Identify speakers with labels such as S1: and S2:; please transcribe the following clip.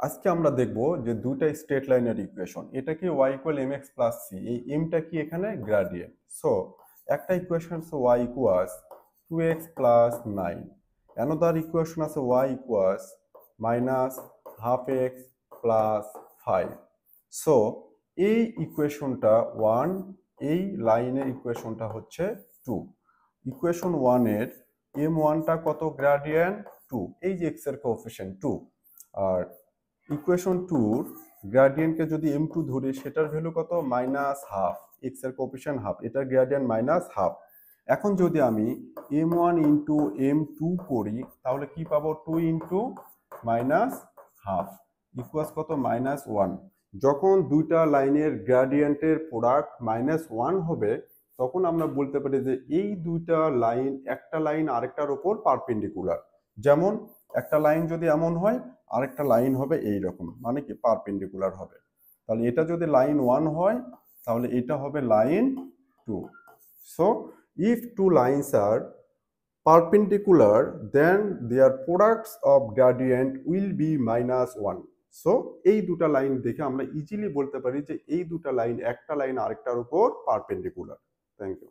S1: আজকে আমরা দেখব যে দুইটা স্ট্রেট লাইনের ইকুয়েশন। এটা কি y equal mx plus c, এই mটা কি এখানে গ্রেডিয়েন্ট। সো একটা ইকুয়েশন আছে y equals 2x plus 9, another equation আছে y equals minus half x plus 5। So এই ইকুয়েশনটা 1, এই লাইনের ইকুয়েশনটা হচ্ছে 2। ইকুয়েশন 1 এর m1টা কত গ্রেডিয়েন্ট 2, এই যে x এর কোএফিসিয়েন্ট 2। আর ইকুয়েশন 2 গ্রেডিয়েন্টকে যদি m2 ধরি সেটার ভ্যালু কত মাইনাস হাফ, x এর কোএফিসিয়েন্ট হাফ, এটার গ্রেডিয়েন্ট মাইনাস হাফ। এখন যদি আমি m1 ইন্টু m2 করি তাহলে কি পাবো 2 ইন্টু মাইনাস হাফ ইকুয়ালস কত মাইনাস 1। যখন দুইটা লাইনের গ্রেডিয়েন্টের প্রোডাক্ট মাইনাস 1 হবে তখন আমরা বলতে পারি যে এই দুইটা লাইন, একটা লাইন আরেকটার উপর পারপেন্ডিকুলার। যেমন একটা লাইন যদি এমন হয় আরেকটা লাইন হবে এই রকম, মানে কি পারপেন্ডিকুলার হবে। তাহলে এটা যদি লাইন 1 হয় তাহলে এটা হবে line 2। So if two lines are perpendicular then their products of gradient will be minus 1. So এই দুটা লাইন দেখে আমরা ইজিলি বলতে পারি যে এই দুটা লাইন, একটা লাইন আরেকটার উপর পারপেন্ডিকুলার। Thank you.